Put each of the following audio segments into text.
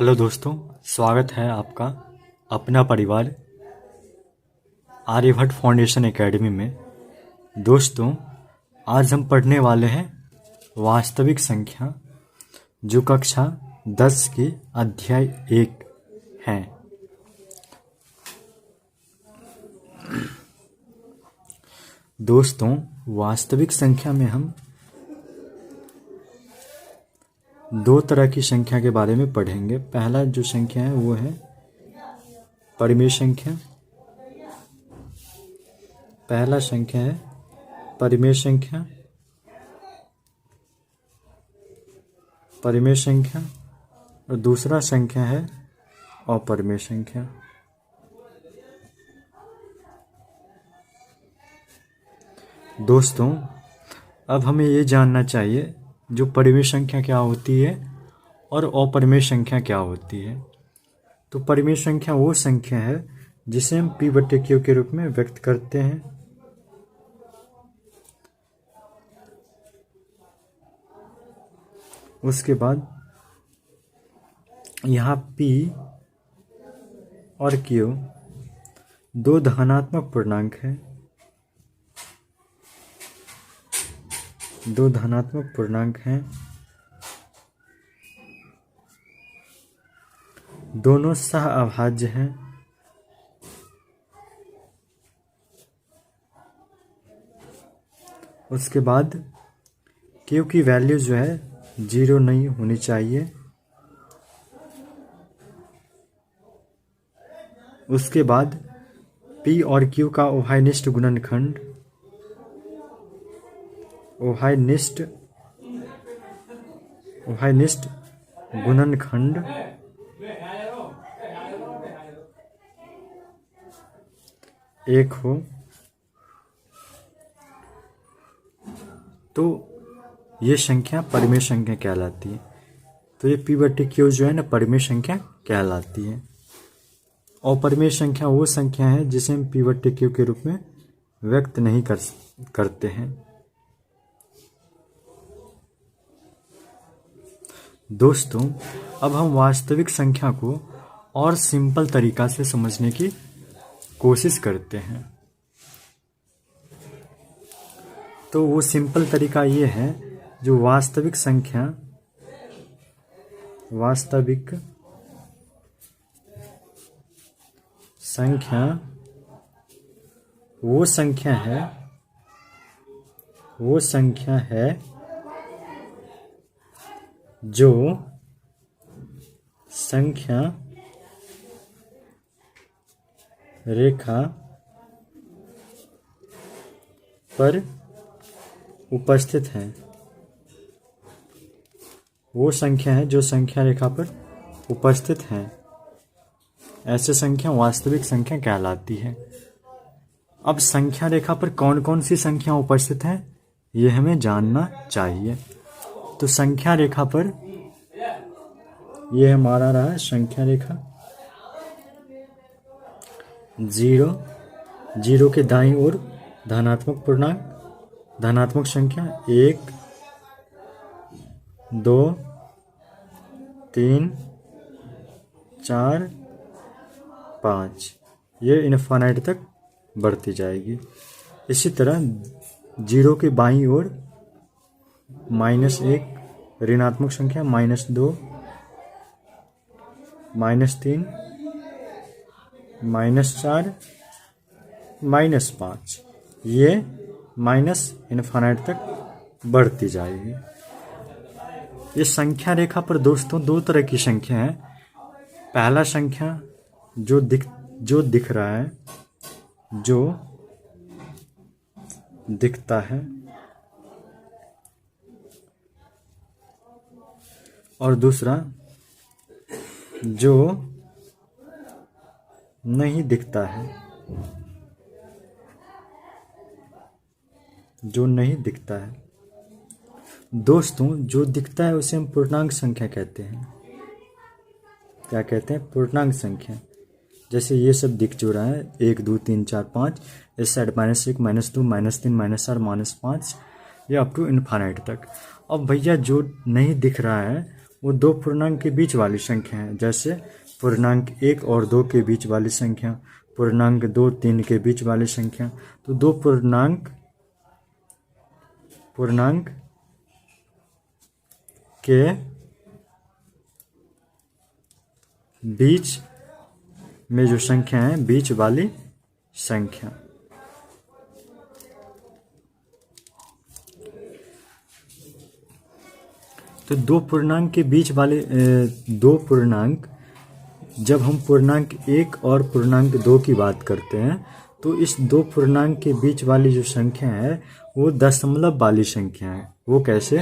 Hello दोस्तों, स्वागत है आपका अपना परिवार आर्यभट्ट फाउंडेशन एकेडमी में। दोस्तों, आज हम पढ़ने वाले हैं वास्तविक संख्या, जो कक्षा 10 की अध्याय 1 है। दोस्तों, वास्तविक संख्या में हम दो तरह की संख्या के बारे में पढ़ेंगे। पहला जो संख्या है वो है परिमेय संख्या। पहला संख्या है परिमेय संख्या। परिमेय संख्या और दूसरा संख्या है अपरिमेय संख्या। दोस्तों, अब हमें ये जानना चाहिए जो परिमेय संख्या क्या होती है और अपरिमेय संख्या क्या होती है। तो परिमेय संख्या वो संख्या है जिसे हम p/q के रूप में व्यक्त करते हैं। उसके बाद यहाँ p और q दो धनात्मक पूर्णांक है। दो धनात्मक पूर्णांक हैं। दोनों सह अभाज्य हैं। उसके बाद Q की वैल्यू जो है 0 नहीं होनी चाहिए। उसके बाद P और Q का उभयनिष्ठ गुणनखंड उभयनिष्ठ गुणनखंड एक हो तो ये संख्या परिमेय संख्या कहलाती है। तो ये p/q जो है ना परिमेय संख्या कहलाती है। अपरिमेय संख्या वो संख्या है जिसे हम p/q के रूप में व्यक्त नहीं करते हैं। दोस्तों, अब हम वास्तविक संख्या को और सिंपल तरीका से समझने की कोशिश करते हैं। तो वो सिंपल तरीका ये है जो वास्तविक संख्या वो संख्या है जो संख्या रेखा पर उपस्थित है। वो संख्या है जो संख्या रेखा पर उपस्थित है। ऐसे संख्या वास्तविक संख्या कहलाती है। अब संख्या रेखा पर कौन कौन सी संख्या उपस्थित है ये हमें जानना चाहिए। तो संख्या रेखा पर ये हमारा रहा संख्या रेखा। 0 के दाईं ओर धनात्मक पूर्णांक धनात्मक संख्या 1 2 3 4 5 ये इनफाइनाइट तक बढ़ती जाएगी। इसी तरह 0 के बाईं ओर -1 ऋणात्मक संख्या -2 -3 -4 -5 ये माइनस इनफाइनाइट तक बढ़ती जाएगी। ये संख्या रेखा पर दोस्तों दो तरह की संख्या है। पहला संख्या जो दिख रहा है, जो दिखता है, और दूसरा जो नहीं दिखता है, जो नहीं दिखता है। दोस्तों, जो दिखता है उसे हम पूर्णांक संख्या कहते हैं। क्या कहते हैं? पूर्णांक संख्या। जैसे ये सब दिख जो रहा है 1 2 3 4 5, इस साइड -1 -2 -3 -4 -5, ये अप टू इनफाइनाइट तक। अब भैया जो नहीं दिख रहा है वो दो पूर्णांक के बीच वाली संख्या है। जैसे पूर्णांक 1 और 2 के बीच वाली संख्या, पूर्णांक 2 3 के बीच वाली संख्या। तो दो पूर्णांक के बीच में जो संख्या है, बीच वाली संख्या। तो दो पूर्णांक के बीच वाले दो पूर्णांक, जब हम पूर्णांक 1 और पूर्णांक 2 की बात करते हैं तो इस दो पूर्णांक के बीच वाली जो संख्या है वो दशमलव वाली संख्या है। वो कैसे?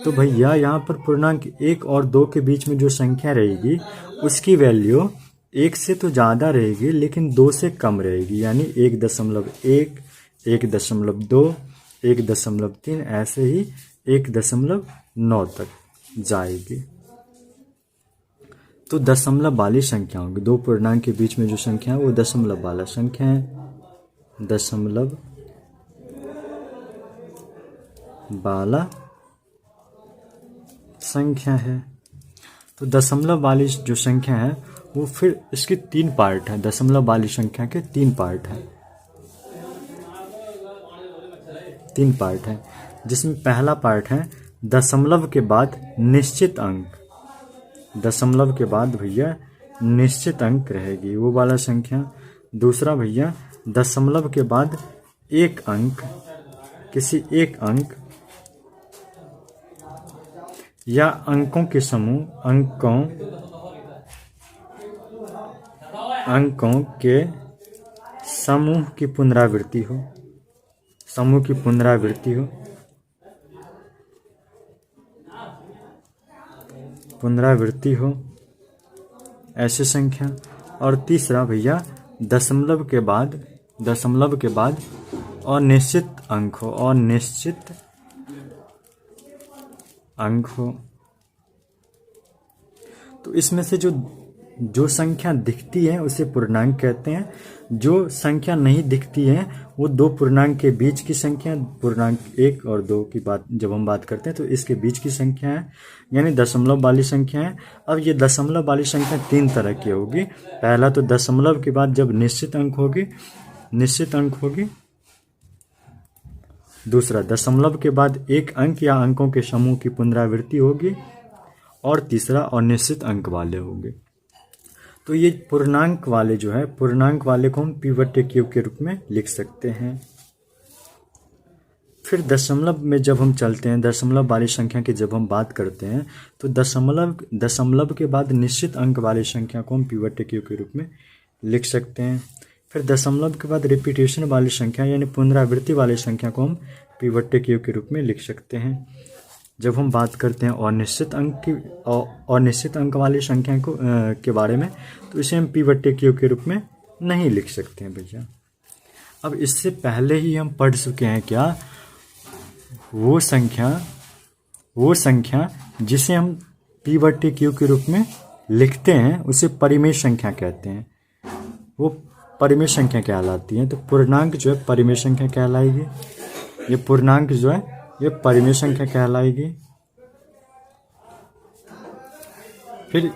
तो भैया यहाँ पर पूर्णांक 1 और 2 के बीच में जो संख्या रहेगी उसकी वैल्यू 1 से तो ज़्यादा रहेगी लेकिन 2 से कम रहेगी, यानी 1.1, 1.2, 1.3, ऐसे ही 1.9 तक जाएगी। तो दशमलव वाली संख्या होगी। दो पूर्णांक के बीच में जो संख्या है वो दशमलव वाला संख्या है, दशमलव वाला संख्या है। तो दशमलव वाली जो संख्या है वो फिर इसके 3 पार्ट है। दशमलव वाली संख्या के 3 पार्ट है, 3 पार्ट है, जिसमें पहला पार्ट है दशमलव के बाद निश्चित अंक। दशमलव के बाद भैया निश्चित अंक रहेगी वो वाला संख्या। दूसरा भैया दशमलव के बाद एक अंक, किसी एक अंक या अंकों के समूह, अंकों के समूह की पुनरावृत्ति हो, समूह की पुनरावृत्ति हो, पुनरावृत्ति हो ऐसी संख्या। और तीसरा भैया दशमलव के बाद अनिश्चित अंक हो, अनिश्चित अंक हो। तो इसमें से जो संख्या दिखती है उसे पूर्णांक कहते हैं, जो संख्या नहीं दिखती है वो दो पूर्णांक के बीच की संख्या, पूर्णांक 1 और 2 की बात जब हम बात करते हैं तो इसके बीच की संख्या है, यानी दशमलव वाली संख्या है। अब ये दशमलव वाली संख्या 3 तरह की होगी। पहला तो दशमलव के बाद जब निश्चित अंक होगी, दूसरा दशमलव के बाद एक अंक या अंकों के समूह की पुनरावृत्ति होगी, और तीसरा अनिश्चित अंक वाले होंगे। तो ये पूर्णांक वाले जो है, पूर्णांक वाले को हम p/q के रूप में लिख सकते हैं। फिर दशमलव में जब हम चलते हैं, दशमलव वाली संख्या की जब हम बात करते हैं तो दशमलव के बाद निश्चित अंक वाली संख्या को हम p/q के रूप में लिख सकते हैं। फिर दशमलव के बाद रिपीटेशन वाली संख्या यानी पुनरावृत्ति वाली संख्या को हम p/q के रूप में लिख सकते हैं। जब हम बात करते हैं अनिश्चित अंक वाली संख्या को के बारे में तो इसे हम p/q के रूप में नहीं लिख सकते हैं भैया। अब इससे पहले ही हम पढ़ चुके हैं क्या, वो संख्या जिसे हम p/q के रूप में लिखते हैं उसे परिमेय संख्या कहते हैं। वो परिमेय संख्या कहलाती है। तो पूर्णांक जो है परिमेय संख्या कहलाएगी। ये पूर्णांक जो है ये परिमेय संख्या कहलाएगी। फिर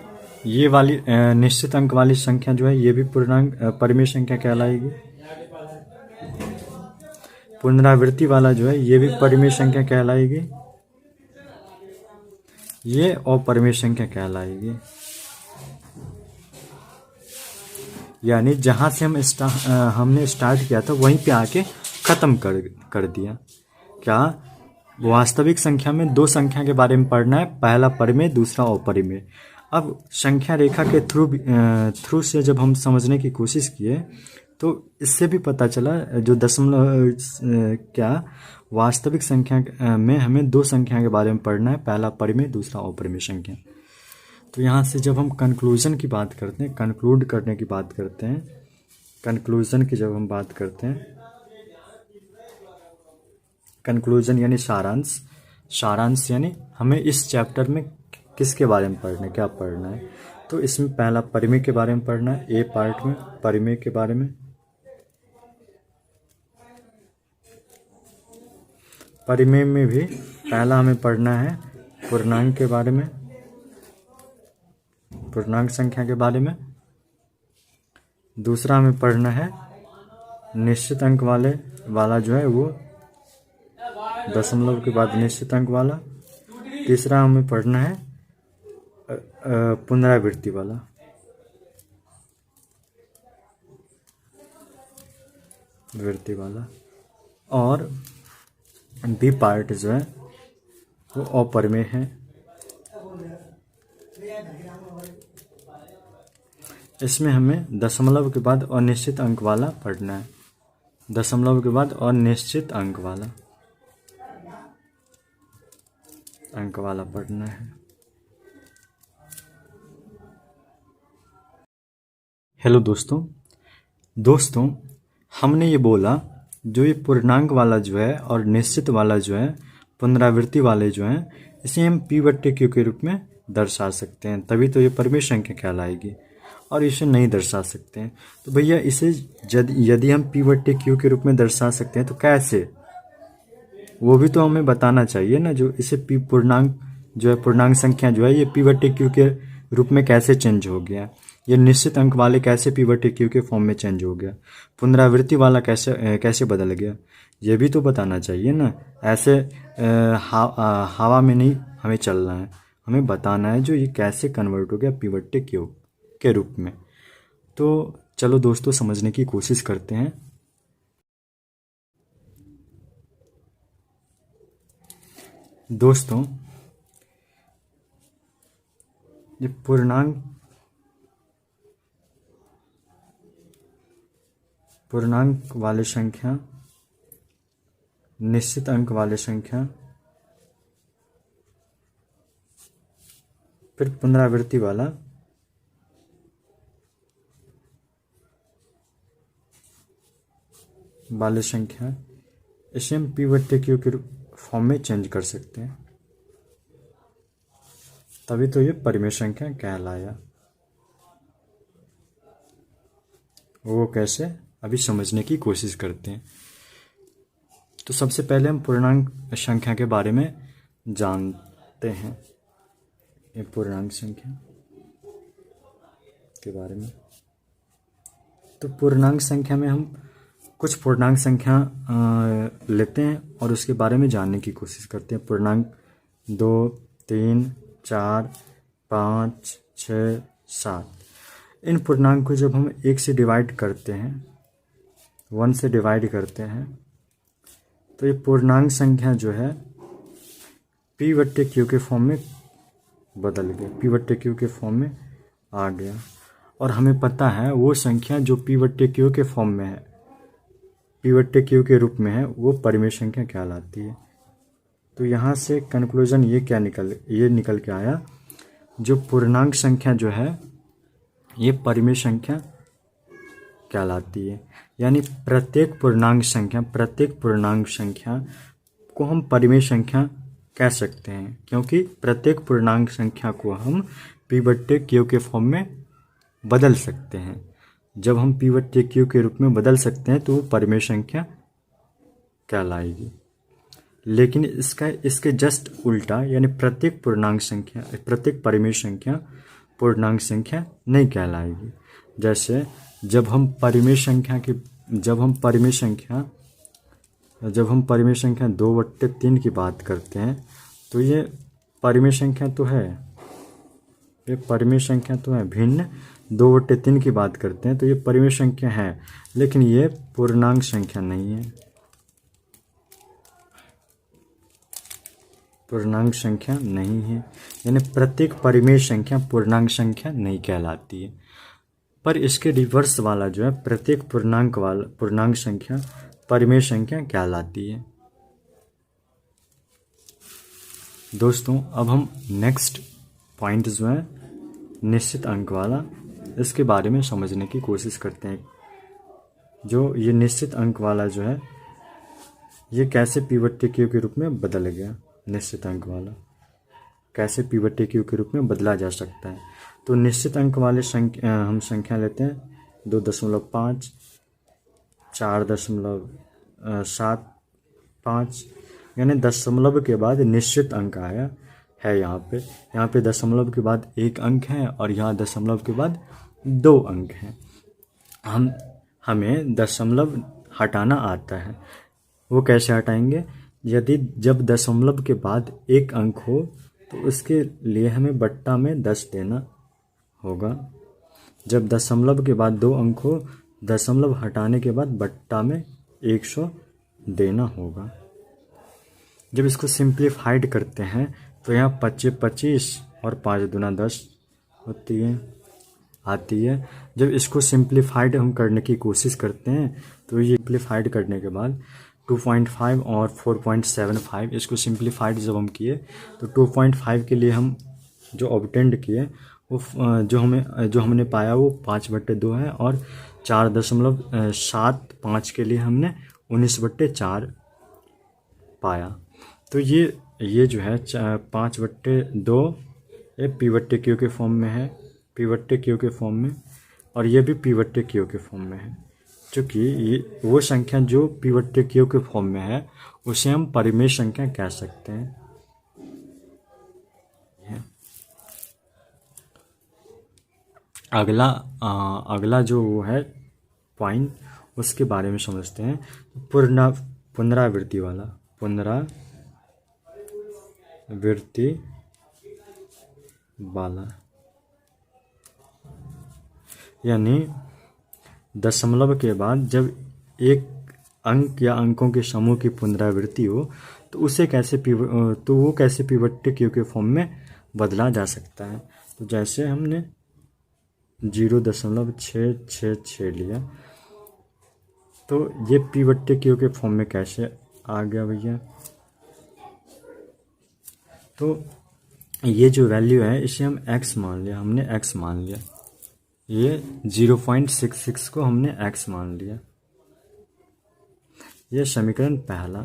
ये वाली निश्चित अंक वाली संख्या जो है ये भी पूर्णांक परिमेय संख्या कहलाएगी। पुनरावृत्ति वाला जो है ये भी परिमेय संख्या कहलाएगी। ये अपरिमेय संख्या कहलाएगी। यानी जहाँ से हमने स्टार्ट किया था वहीं पे आके ख़त्म कर दिया। क्या वास्तविक संख्या में दो संख्या के बारे में पढ़ना है, पहला परिमेय दूसरा अपरिमेय। अब संख्या रेखा के थ्रू से जब हम समझने की कोशिश किए तो इससे भी पता चला जो दशमलव क्या वास्तविक संख्या में हमें दो संख्या के बारे में पढ़ना है, पहला परिमेय दूसरा अपरिमेय संख्या। तो यहाँ से जब हम कंक्लूजन की बात करते हैं, कंक्लूड करने की बात करते हैं, कंक्लूजन की जब हम बात करते हैं, कंक्लूजन यानी सारांश यानी हमें इस चैप्टर में किसके बारे में पढ़ना है, क्या पढ़ना है। तो इसमें पहला परिमेय के बारे में पढ़ना है, ए पार्ट में परिमेय के बारे में। परिमेय में भी पहला हमें पढ़ना है पूर्णांक के बारे में, पूर्णांक संख्या के बारे में। दूसरा हमें पढ़ना है निश्चित अंक वाला जो है वो दशमलव के बाद निश्चित अंक वाला। तीसरा हमें पढ़ना है पुनरावृत्ति वाला। और बी पार्ट जो है वो अपरिमेय है। इसमें हमें दशमलव के बाद अनिश्चित अंक वाला पढ़ना है। दशमलव के बाद अनिश्चित अंक वाला पढ़ना है। हेलो दोस्तों हमने ये बोला जो ये पूर्णांक वाला जो है और निश्चित वाला जो है पुनरावृत्ति वाले जो हैं इसे हम p/q के रूप में दर्शा सकते हैं, तभी तो ये परिमेय संख्या कहलाएगी। और इसे नहीं दर्शा सकते हैं तो भैया इसे यदि हम p/q के रूप में दर्शा सकते हैं तो कैसे, वो भी तो हमें बताना चाहिए ना। जो इसे पूर्णांक संख्या जो है ये p/q के रूप में कैसे चेंज हो गया, ये निश्चित अंक वाले कैसे p/q के फॉर्म में चेंज हो गया, पुनरावृत्ति वाला कैसे बदल गया, ये भी तो बताना चाहिए ना। ऐसे हवा में नहीं हमें चलना है, हमें बताना है जो ये कैसे कन्वर्ट हो गया p/q के रूप में। तो चलो दोस्तों समझने की कोशिश करते हैं। दोस्तों ये पूर्णांक वाले संख्या, निश्चित अंक वाले संख्या, फिर पुनरावृत्ति वाला संख्या, इसे हम p/q के फॉर्म में चेंज कर सकते हैं, तभी तो ये परिमेय संख्या कहलाया। वो कैसे, अभी समझने की कोशिश करते हैं। तो सबसे पहले हम पूर्णांक संख्या के बारे में जानते हैं। ये पूर्णांक संख्या के बारे में, तो पूर्णांक संख्या में हम कुछ पूर्णांक संख्या लेते हैं और उसके बारे में जानने की कोशिश करते हैं। पूर्णांक 2, 3, 4, 5, 6, 7। इन पूर्णांक को जब हम 1 से डिवाइड करते हैं, 1 से डिवाइड करते हैं, तो ये पूर्णांक संख्या जो है p/q के फॉर्म में बदल गया, p/q के फॉर्म में आ गया। और हमें पता है वो संख्या जो p/q के फॉर्म में है, p/q के रूप में है, वो परिमेय संख्या कहलाती है। तो यहाँ से कंक्लूजन ये निकल के आया, जो पूर्णांक संख्या जो है ये परिमेय संख्या कहलाती है। यानी प्रत्येक पूर्णांक संख्या को हम परिमेय संख्या कह सकते हैं, क्योंकि प्रत्येक पूर्णांक संख्या को हम p/q के फॉर्म में बदल सकते हैं। जब हम p/q के रूप में बदल सकते हैं तो वो परिमेय संख्या कहलाएगी। लेकिन इसके जस्ट उल्टा, यानी प्रत्येक परिमेय संख्या पूर्णांक संख्या नहीं कहलाएगी। जैसे जब हम परिमेय संख्या 2/3 की बात करते हैं तो ये परिमेय संख्या तो है, भिन्न 2/3 की बात करते हैं तो ये परिमेय संख्या है, लेकिन ये पूर्णांक संख्या नहीं है, यानी प्रत्येक परिमेय संख्या पूर्णांक संख्या नहीं कहलाती है। पर इसके रिवर्स वाला जो है प्रत्येक पूर्णांक संख्या परिमेय संख्या कहलाती है। दोस्तों अब हम नेक्स्ट पॉइंट जो है निश्चित अंक वाला, इसके बारे में समझने की कोशिश करते हैं। जो ये निश्चित अंक वाला जो है ये कैसे p/q के रूप में बदल गया, निश्चित अंक वाला कैसे p/q के रूप में बदला जा सकता है। तो निश्चित अंक वाले हम संख्या लेते हैं 2.5, 4.75, यानी दशमलव के बाद निश्चित अंक आया है यहाँ पे दशमलव के बाद एक अंक है और यहाँ दशमलव के बाद 2 अंक हैं। हमें दशमलव हटाना आता है। वो कैसे हटाएंगे? जब दशमलव के बाद एक अंक हो तो उसके लिए हमें बट्टा में 10 देना होगा। जब दशमलव के बाद 2 अंक हो, दशमलव हटाने के बाद बट्टा में 100 देना होगा। जब इसको सिंप्लीफाइड करते हैं तो यहाँ 25 और 5 दूना 10 आती है। जब इसको सिंप्लीफाइड हम करने की कोशिश करते हैं तो ये सिंप्लीफाइड करने के बाद 2.5 और 4.75, इसको सिंप्लीफाइड जब हम किए तो 2.5 के लिए हम जो ऑब्टेंड किए वो जो हमने पाया वो 5/2 है, और 4.75 के लिए हमने 19/4 पाया। तो ये जो है 5/2 ये P/Q के फॉर्म में है, P/Q के फॉर्म में, और ये भी P/Q के फॉर्म में है। क्योंकि ये वो संख्या जो P/Q के फॉर्म में है उसे हम परिमेय संख्या कह सकते हैं। अगला जो वो है पॉइंट, उसके बारे में समझते हैं। पुनरावृत्ति वाला यानी दशमलव के बाद जब एक अंक या अंकों के समूह की पुनरावृत्ति हो तो वो कैसे P/Q के फॉर्म में बदला जा सकता है। तो जैसे हमने 0.666 लिया तो ये P/Q के फॉर्म में कैसे आ गया भैया? तो ये जो वैल्यू है इसे हम x मान लिया, हमने x मान लिया। ये 0.66 को हमने x मान लिया। ये समीकरण पहला,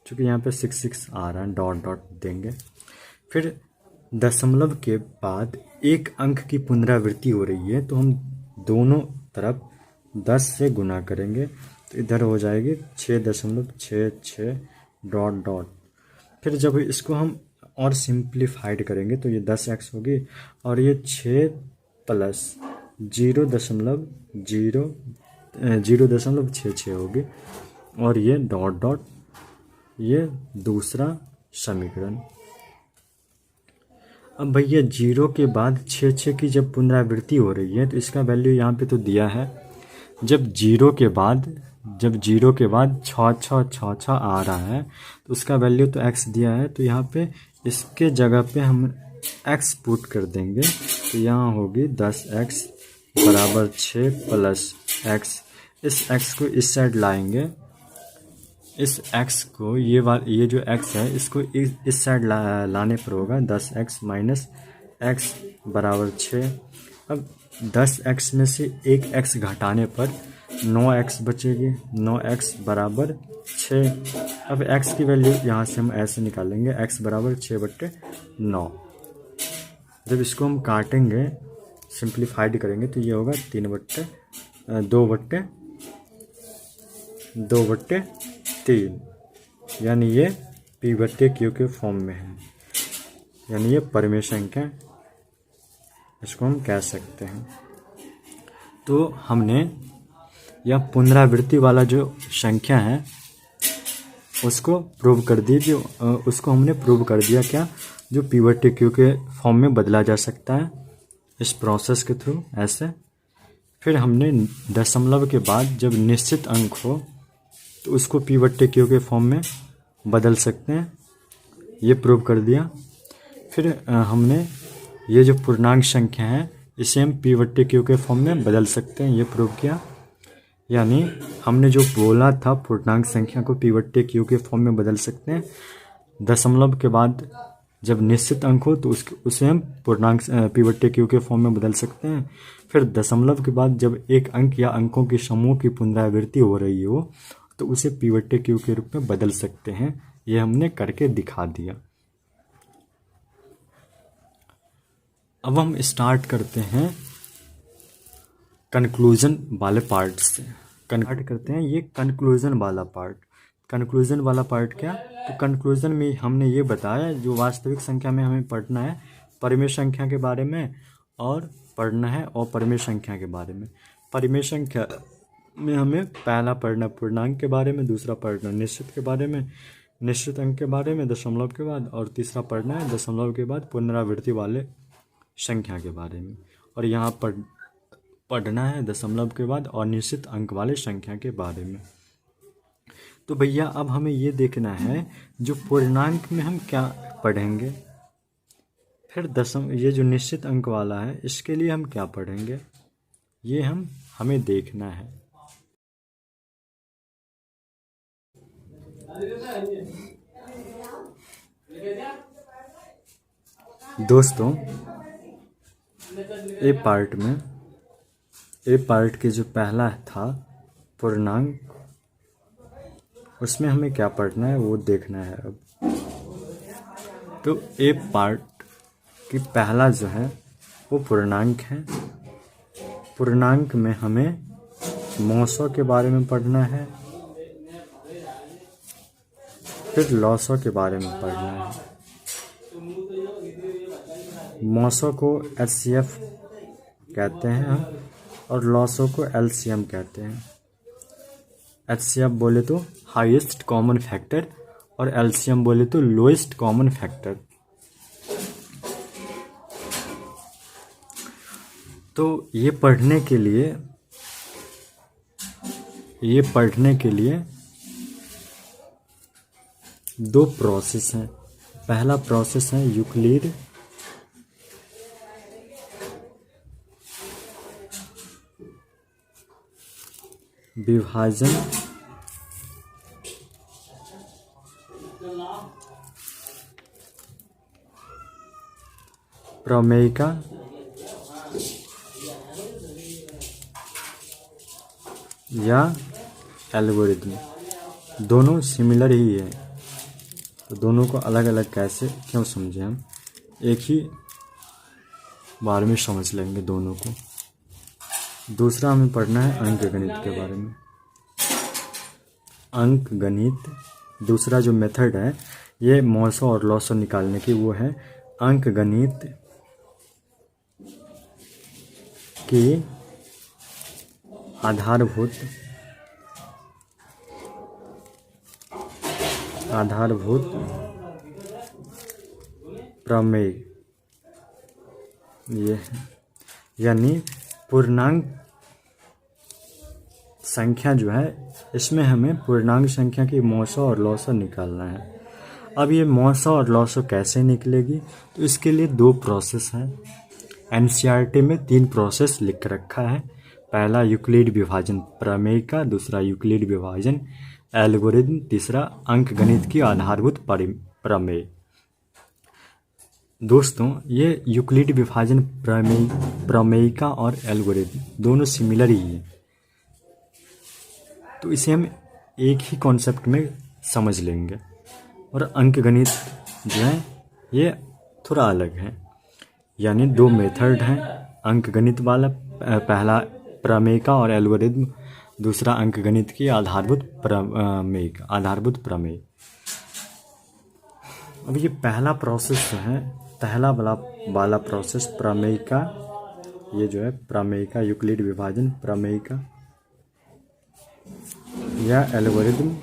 चूँकि यहाँ पे 66 आ रहा है, डॉट डॉट देंगे। फिर दशमलव के बाद एक अंक की पुनरावृत्ति हो रही है तो हम दोनों तरफ 10 से गुना करेंगे तो इधर हो जाएगी 6.66 डॉट डॉट। फिर जब इसको हम और सिंप्लीफाइड करेंगे तो ये 10x होगी, और ये 6 प्लस 0.66 होगी, और ये डॉट डॉट, ये दूसरा समीकरण। अब भैया 0 के बाद 6 की जब पुनरावृत्ति हो रही है तो इसका वैल्यू यहाँ पे तो दिया है। जब 0 के बाद 6 आ रहा है तो उसका वैल्यू तो x दिया है, तो यहाँ पे इसके जगह पे हम x पुट कर देंगे तो यहाँ होगी 10x बराबर 6 प्लस x। इस x को इस साइड लाएंगे, इस x को ये जो x है इसको इस साइड लाने पर होगा 10x माइनस x बराबर 6। अब 10x में से एक x घटाने पर 9x बचेगी, 9x बराबर 6। अब x की वैल्यू यहाँ से हम ऐसे निकालेंगे, x बराबर 6/9। जब इसको हम काटेंगे, सिंप्लीफाइड करेंगे तो ये होगा 2/3, यानी ये P/Q के फॉर्म में है, यानी ये परिमेय संख्या इसको हम कह सकते हैं। तो हमने यह पुनरावृत्ति वाला जो संख्या है उसको प्रूव कर दी, उसको हमने प्रूव कर दिया क्या, जो P/Q के फॉर्म में बदला जा सकता है इस प्रोसेस के थ्रू ऐसे। फिर हमने दशमलव के बाद जब निश्चित अंक हो तो उसको P/Q के फॉर्म में बदल सकते हैं, ये प्रूव कर दिया। फिर हमने ये जो पूर्णांक संख्या है इसे हम P/Q के फॉर्म में बदल सकते हैं, ये प्रूव किया। यानी हमने जो बोला था पूर्णांक संख्या को P/Q के फॉर्म में बदल सकते हैं। दशमलव के बाद जब निश्चित अंक हो तो उसे हम पूर्णांक P/Q के फॉर्म में बदल सकते हैं। फिर दशमलव के बाद जब एक अंक या अंकों के समूह की पुनरावृत्ति हो रही हो तो उसे P/Q के रूप में बदल सकते हैं, ये हमने करके दिखा दिया। अब हम स्टार्ट करते हैं कंक्लूजन वाले पार्ट से। ये कंक्लूजन वाला पार्ट। कंक्लूजन वाला पार्ट क्या, तो कंक्लूजन में हमने ये बताया जो वास्तविक संख्या में हमें पढ़ना है परिमेय संख्या के बारे में, और पढ़ना है अपरिमेय संख्या के बारे में। परिमेय संख्या में हमें पहला पढ़ना पूर्णांक के बारे में, दूसरा पढ़ना निश्चित के बारे में, निश्चित अंक के बारे में दशमलव के बाद, और तीसरा पढ़ना है दशमलव के बाद पुनरावृत्ति वाले संख्या के बारे में। और यहाँ पढ़ना है दशमलव के बाद और निश्चित अंक वाले संख्या के बारे में। तो भैया अब हमें ये देखना है जो पूर्णांक में हम क्या पढ़ेंगे, फिर ये जो निश्चित अंक वाला है इसके लिए हम क्या पढ़ेंगे, ये हमें देखना है। दोस्तों ए पार्ट के जो पहला था पूर्णांक, उसमें हमें क्या पढ़ना है वो देखना है अब। तो ए पार्ट की पहला जो है वो पूर्णांक है। पूर्णांक में हमें मौसों के बारे में पढ़ना है, फिर लॉसों के बारे में पढ़ना है। मौसों को HCF कहते हैं हम, और लॉसों को LCM कहते हैं। HCF बोले तो हाईएस्ट कॉमन फैक्टर, और LCM बोले तो लोएस्ट कॉमन फैक्टर। तो ये पढ़ने के लिए दो प्रोसेस हैं। पहला प्रोसेस है यूक्लिड विभाजन प्रमेय का या एल्गोरिथम। दोनों सिमिलर ही है, तो दोनों को अलग अलग कैसे क्यों समझें, हम एक ही बार में समझ लेंगे दोनों को। दूसरा हमें पढ़ना है अंक गणित के बारे में। अंक गणित दूसरा जो मेथड है ये मौसों और लॉसों निकालने की, वो है अंक गणित की आधारभूत प्रमेय ये है। यानी पूर्णांक संख्या जो है इसमें हमें पूर्णांक संख्या की मौसों और लॉसों निकालना है। अब ये मौसों और लॉसों कैसे निकलेगी, तो इसके लिए दो प्रोसेस हैं। NCERT में 3 प्रोसेस लिख रखा है। पहला यूक्लिड विभाजन प्रमेय का, दूसरा यूक्लिड विभाजन एल्गोरिथम, तीसरा अंक गणित की आधारभूत प्रमेय। दोस्तों ये यूक्लिड विभाजन प्रमेय का और एल्गोरिथम दोनों सिमिलर ही है, तो इसे हम एक ही कॉन्सेप्ट में समझ लेंगे। और अंक गणित जो है ये थोड़ा अलग है, यानी दो मेथड हैं अंक गणित वाला। पहला प्रमेय का और एल्गोरिथम, दूसरा अंक गणित की आधारभूत प्रमेय। अब ये पहला प्रोसेस जो है, पहला वाला प्रोसेस प्रमेय का, ये जो है प्रमेय का यूक्लिड विभाजन प्रमेय का या एल्गोरिथम,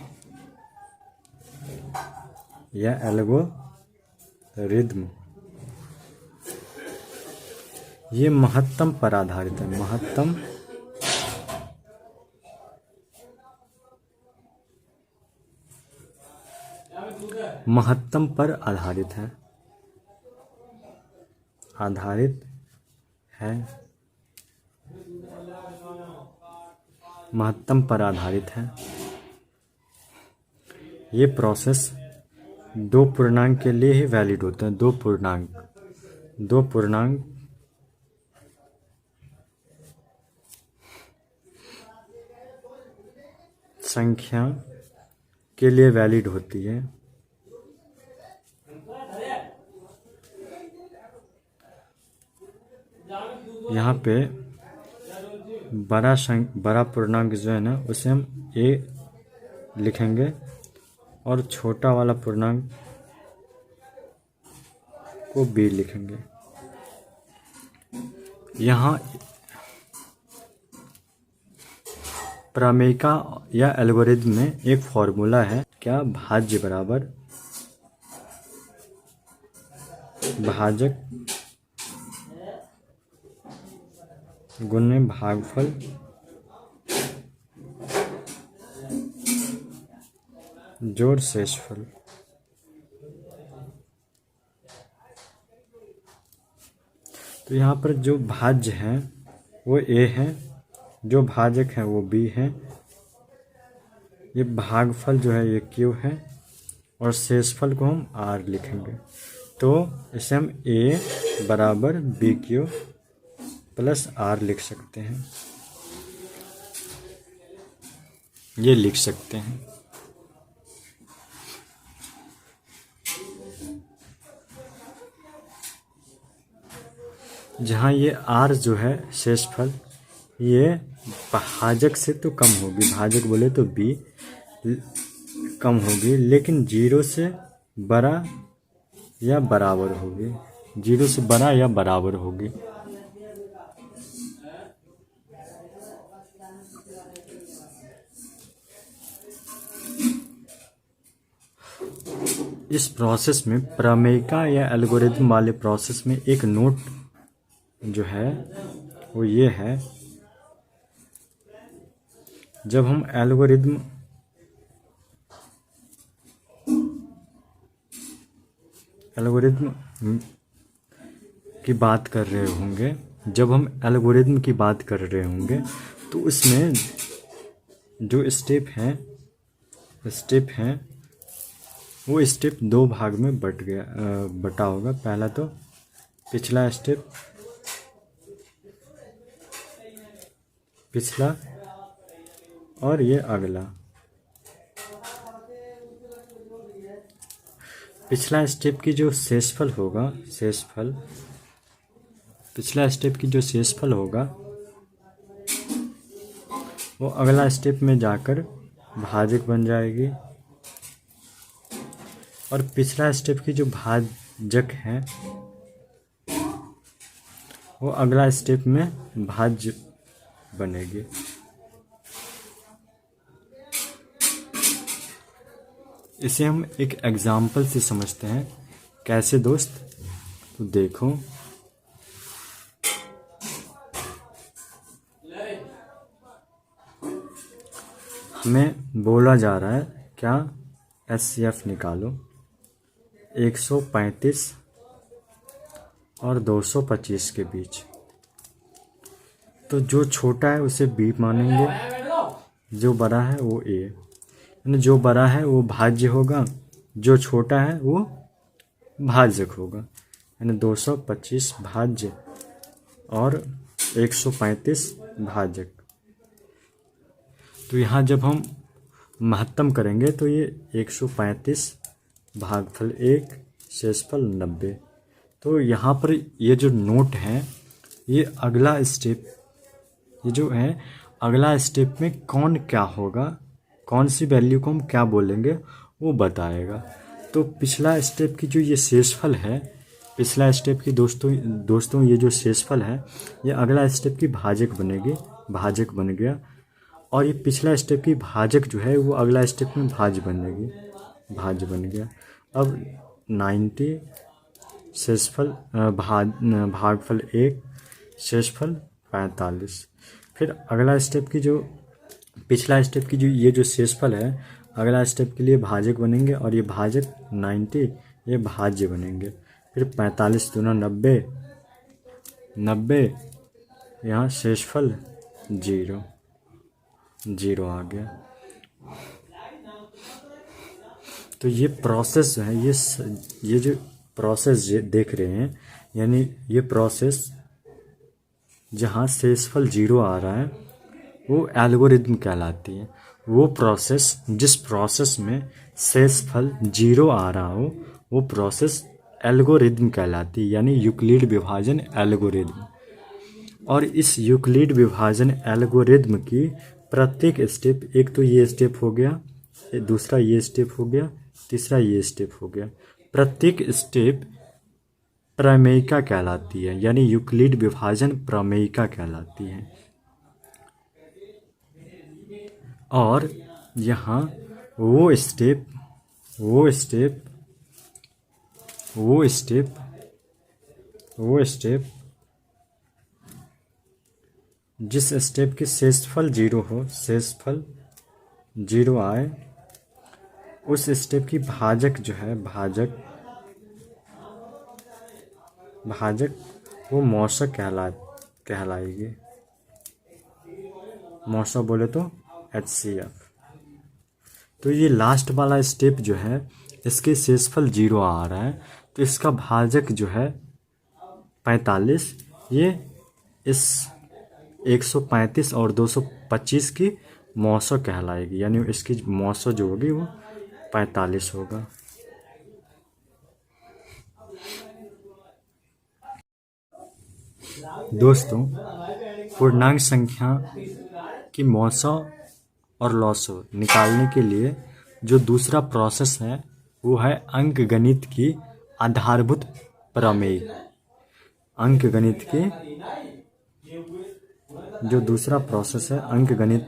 ये महत्तम पर आधारित है। महत्तम पर आधारित है। महत्तम पर आधारित है। ये प्रोसेस दो पूर्णांक के लिए ही वैलिड होता है। दो पूर्णांक संख्या के लिए वैलिड होती है। यहाँ पे बड़ा पूर्णांक जो है ना, उसे हम A लिखेंगे और छोटा वाला पूर्णांक को b लिखेंगे। यहाँ प्रमेयिका या एल्गोरिथम में एक फॉर्मूला है, क्या? भाज्य बराबर भाजक गुने भागफल जोड़ शेषफल। तो यहाँ पर जो भाज्य हैं वो a है, जो भाजक है वो b है, ये भागफल जो है ये q है और शेषफल को हम r लिखेंगे। तो इसे हम a बराबर बी क्यू प्लस r लिख सकते हैं, ये लिख सकते हैं। जहाँ ये r जो है शेषफल, ये भाजक से तो कम होगी, भाजक बोले तो b कम होगी, लेकिन 0 से बड़ा या बराबर होगी, 0 से बड़ा या बराबर होगी। इस प्रोसेस में, प्रमेयिका या एल्गोरिथम वाले प्रोसेस में एक नोट जो है वो ये है, जब हम एल्गोरिथम की बात कर रहे होंगे, जब हम एल्गोरिथम की बात कर रहे होंगे तो उसमें जो स्टेप हैं वो स्टेप दो भाग में बटा होगा। पहला तो पिछला स्टेप, पिछला और ये अगला। पिछला स्टेप की जो शेषफल होगा, पिछला स्टेप की जो शेषफल होगा वो अगला स्टेप में जाकर भाजक बन जाएगी, और पिछला स्टेप की जो भाजक है वो अगला स्टेप में भाज्य बनेगी। इसे हम एक एग्जाम्पल से समझते हैं। कैसे दोस्त? तो देखो, हमें बोला जा रहा है क्या? HCF निकालो 135 और 225 के बीच। तो जो छोटा है उसे B मानेंगे, जो बड़ा है वो A। यानी जो बड़ा है वो भाज्य होगा, जो छोटा है वो भाजक होगा। यानी 225 भाज्य और 135 भाजक। तो यहाँ जब हम महत्तम करेंगे तो ये 135 भागफल 1 शेषफल 90। तो यहाँ पर ये जो नोट है, ये अगला स्टेप, ये जो है अगला स्टेप में कौन क्या होगा, कौन सी वैल्यू को हम क्या बोलेंगे वो बताएगा। तो पिछला स्टेप की जो ये शेषफल है, पिछला स्टेप की दोस्तों ये जो शेषफल है ये अगला स्टेप की भाजक बनेगी, भाजक बन गया। और ये पिछला स्टेप की भाजक जो है वो अगला स्टेप में भाज्य बनेगी, भाज्य बन गया। अब 90 शेषफल भागफल 1 शेषफल 45। फिर अगला स्टेप की जो, पिछला स्टेप की जो ये जो शेषफल है अगला स्टेप के लिए भाजक बनेंगे, और ये भाजक 90 ये भाज्य बनेंगे। फिर 45 दूना 90, 90 यहाँ शेषफल 0 आ गया। तो ये प्रोसेस जो है, ये जो प्रोसेस देख रहे हैं, यानी ये प्रोसेस जहाँ शेषफल 0 आ रहा है वो एल्गोरिथम कहलाती है। वो प्रोसेस, जिस प्रोसेस में शेषफल 0 आ रहा हो वो प्रोसेस एल्गोरिथम कहलाती है, यानी यूक्लिड विभाजन एल्गोरिथम। और इस यूक्लिड विभाजन एल्गोरिथम की प्रत्येक स्टेप, एक तो ये स्टेप हो गया दूसरा ये स्टेप हो गया, तीसरा ये स्टेप हो गया। प्रत्येक स्टेप प्रमेयिका कहलाती है, यानी यूक्लिड विभाजन प्रमेयिका कहलाती है। और यहाँ वो स्टेप वो स्टेप वो स्टेप वो स्टेप जिस स्टेप की शेषफल 0 हो, शेषफल 0 आए, उस स्टेप की भाजक जो है, भाजक वो मौसक कहलाएगी। मौसक बोले तो HCF। तो ये लास्ट वाला स्टेप जो है, इसके शेषफल 0 आ रहा है, तो इसका भाजक जो है 45, ये इस 135 और 225 की मौसक कहलाएगी, यानी इसकी मौसक जो होगी वो 45 होगा। दोस्तों, पूर्णांक संख्या की मौसक और लॉसो निकालने के लिए जो दूसरा प्रोसेस है वो है अंकगणित की आधारभूत प्रमेय। अंकगणित की जो दूसरा प्रोसेस है अंकगणित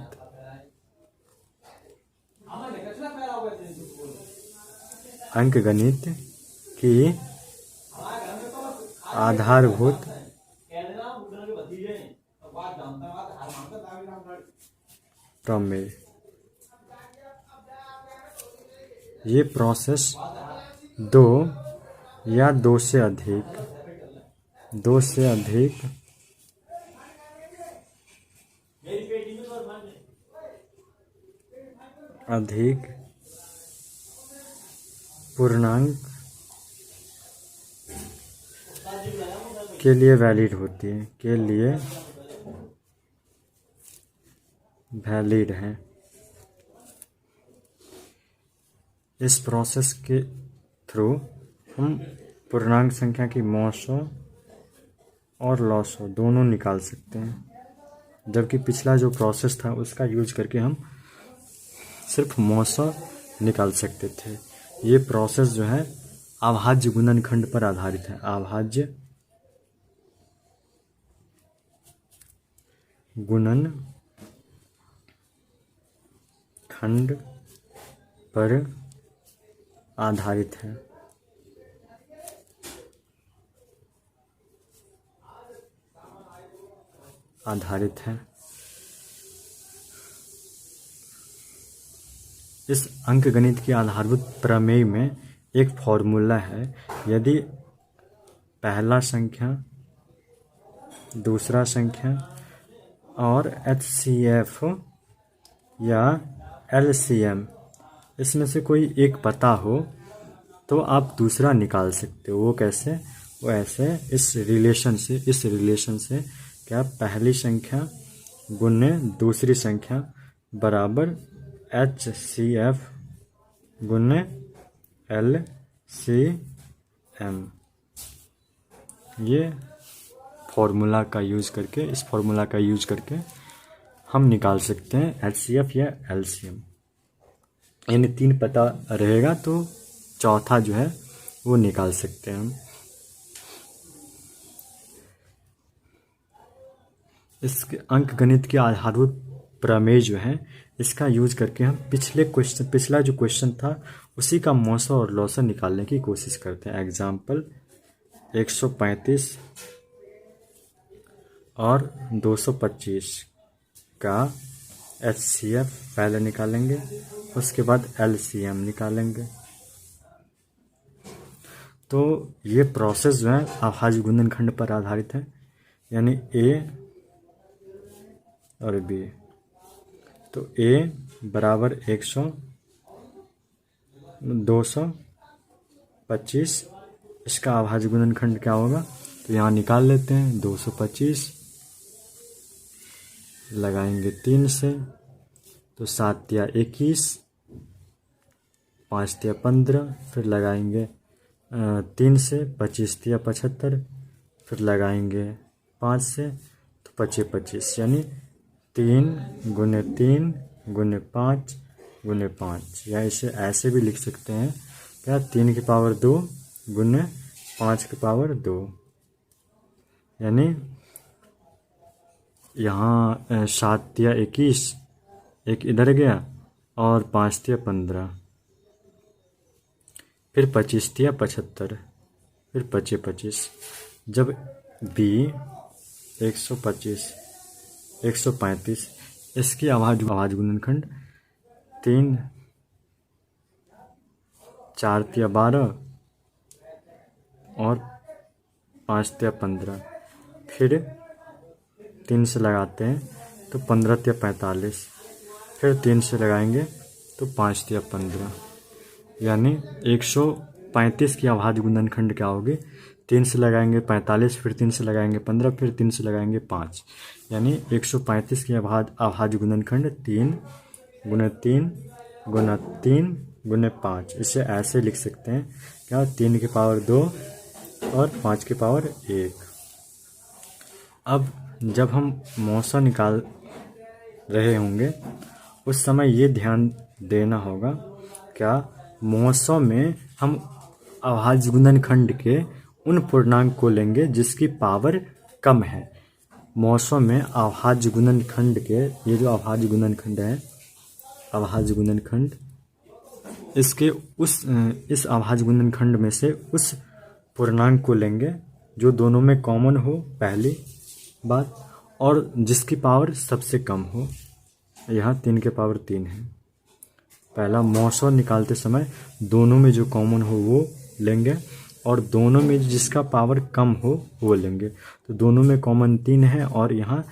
की आधारभूत प्रमेय। ये प्रोसेस दो या दो से अधिक पूर्णांक के लिए वैलिड होती है, वैलिड है। इस प्रोसेस के थ्रू हम पूर्णांक संख्या की मौसों और लॉसों दोनों निकाल सकते हैं, जबकि पिछला जो प्रोसेस था उसका यूज करके हम सिर्फ मौसों निकाल सकते थे। ये प्रोसेस जो है अभाज्य गुणनखंड पर आधारित है। अभाज्य गुणनखंड पर आधारित है। इस अंकगणित की आधारभूत प्रमेय में एक फॉर्मूला है। यदि पहला संख्या, दूसरा संख्या और HCF या LCM इसमें से कोई एक पता हो तो आप दूसरा निकाल सकते हो। वो कैसे? वो ऐसे, इस रिलेशन से क्या पहली संख्या गुने दूसरी संख्या बराबर HCF गुने LCM। ये फॉर्मूला का यूज़ करके हम निकाल सकते हैं HCF या LCM। यानी 3 पता रहेगा तो चौथा जो है वो निकाल सकते हैं हम। इसके अंकगणित के आधारभूत प्रमेय जो है इसका यूज करके हम पिछला जो क्वेश्चन था उसी का मौसा और लौसा निकालने की कोशिश करते हैं। एग्जाम्पल 135 और 225 का HCF पहले निकालेंगे, उसके बाद LCM निकालेंगे। तो ये प्रोसेस जो है अभाज्य गुणनखंड पर आधारित है, यानी A और B। तो A बराबर 225, इसका अभाज्य गुणनखंड क्या होगा? तो यहाँ निकाल लेते हैं। 225 लगाएंगे 3 से तो 7 या 21, 5 या 15, फिर लगाएंगे 3 से 25 या 75, फिर लगाएंगे 5 से तो 25, यानी 3 गुने 3 गुने 5 गुने 5, या इसे ऐसे भी लिख सकते हैं क्या, 3 की पावर 2 गुने 5 की पावर 2, यानी यहाँ 7 तिया 21, एक इधर गया, और 5 तिया 15, फिर 25 तिया 75, फिर 25 25, जब बी 125 135, इसकी अभाज्य गुणनखंड 3 4 तिया 12 और 5 तिया 15, फिर 3 से लगाते हैं तो 15 तिया 45, फिर 3 से लगाएंगे तो 5 तिया 15, यानी 135 की अभाज्य गुणनखंड क्या होगी, 3 से लगाएंगे 45, फिर 3 से लगाएंगे 15, फिर 3 से लगाएंगे 5, यानी 135 की अभाज्य गुणनखंड 3 गुना 3 गुना 3 गुने 5। इसे ऐसे लिख सकते हैं क्या, 3 की पावर 2 और 5 की पावर 1। अब जब हम मौसा निकाल रहे होंगे उस समय ये ध्यान देना होगा क्या, मौसों में हम अभाज्य गुणनखंड के उन पूर्णांक को लेंगे जिसकी पावर कम है। मौसों में अभाज्य गुणनखंड के, ये जो अभाज्य गुणनखंड है, अभाज्य गुणनखंड, इसके इस अभाज्य गुणनखंड में से उस पूर्णांक को लेंगे जो दोनों में कॉमन हो, पहली बात, और जिसकी पावर सबसे कम हो। यहाँ 3 के पावर 3 है। पहला, मौसों निकालते समय दोनों में जो कॉमन हो वो लेंगे, और दोनों में जिसका पावर कम हो वो लेंगे। तो दोनों में कॉमन 3 है, और यहाँ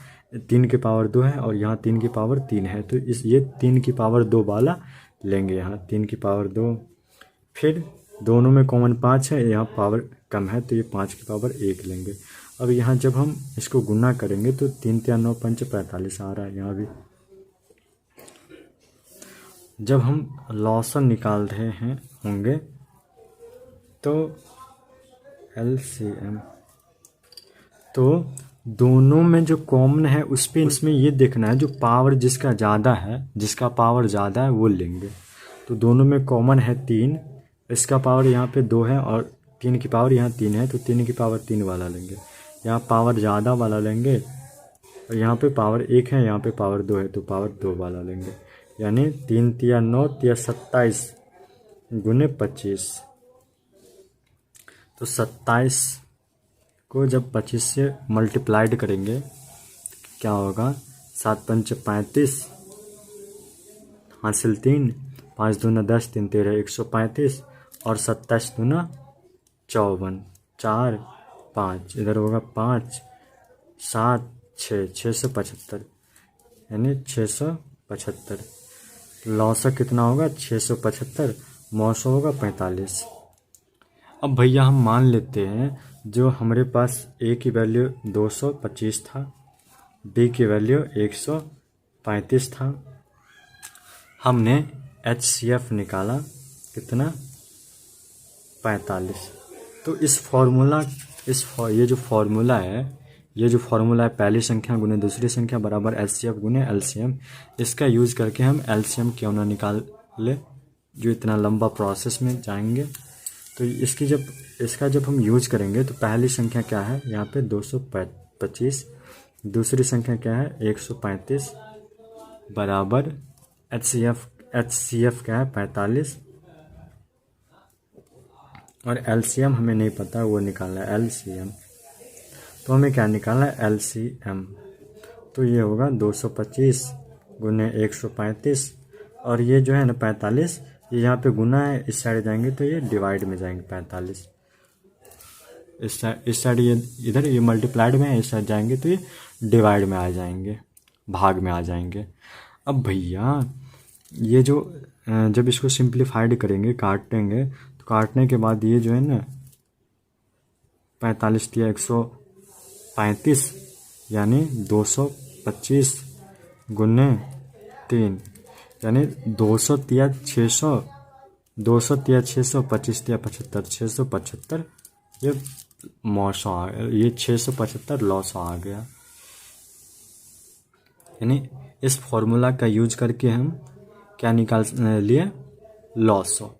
3 के पावर 2 है, और यहाँ 3 की पावर 3 है, तो ये 3 की पावर 2 वाला लेंगे। यहाँ 3 की पावर 2, फिर दोनों में कॉमन 5 है, यहाँ पावर कम है तो ये 5 की पावर 1 लेंगे। अब यहाँ जब हम इसको गुना करेंगे तो 3 3 9 5 45 आ रहा है। यहाँ भी जब हम लॉसन निकाल रहे हैं होंगे तो LCM, तो दोनों में जो कॉमन है उसमें ये देखना है जो पावर जिसका ज़्यादा है, जिसका पावर ज़्यादा है वो लेंगे। तो दोनों में कॉमन है 3, इसका पावर यहाँ पे 2 है और 3 की पावर यहाँ 3 है, तो 3 की पावर 3 वाला लेंगे। यहाँ पावर ज़्यादा वाला लेंगे, और यहाँ पे पावर 1 है, यहाँ पे पावर 2 है, तो पावर 2 वाला लेंगे। यानी 3 तिया 9 तिया 27 गुने 25, तो 27 को जब 25 से मल्टीप्लाइड करेंगे क्या होगा, 7 पंच 35, हासिल 3, 5 दूना 10, 3 13 135, और 27 दूना 54, 4 5, इधर होगा 5 7 6 675, यानी 675। लौसा कितना होगा, 675, मौसा होगा 45। अब भैया हम मान लेते हैं जो हमारे पास ए की वैल्यू 225 था, बी की वैल्यू 135 था, हमने HCF निकाला कितना, 45। तो इस फॉर्मूला ये जो फॉर्मूला है पहली संख्या गुने दूसरी संख्या बराबर HCF गुने LCM, इसका यूज़ करके हम LCM क्यों ना निकाल ले, जो इतना लंबा प्रोसेस में जाएंगे। तो इसका जब हम यूज करेंगे तो पहली संख्या क्या है, यहाँ पे 225, दूसरी संख्या क्या है 135, बराबर HCF क्या है 45, और LCM हमें नहीं पता, वो निकालना है LCM। तो हमें क्या निकालना है, LCM। तो ये होगा 225 गुने 135, और ये जो है ना 45, ये यहाँ पे गुना है, इस साइड जाएंगे तो ये डिवाइड में जाएंगे 45, इस साइड ये इधर ये मल्टीप्लाइड में है, इस साइड जाएंगे तो ये डिवाइड में आ जाएंगे, भाग में आ जाएंगे। अब भैया ये जो जब इसको सिंप्लीफाइड करेंगे, काटेंगे, तो काटने के बाद ये जो है ना 45 या 135, यानी 225 गुने 3, यानी 200 तिया 600, 200 तिया 600, 25 तिया 75, 675, ये मौसा आ गया, ये 675 लॉस आ गया। यानी इस फॉर्मूला का यूज करके हम क्या निकाल लिए, लॉस ऑफ।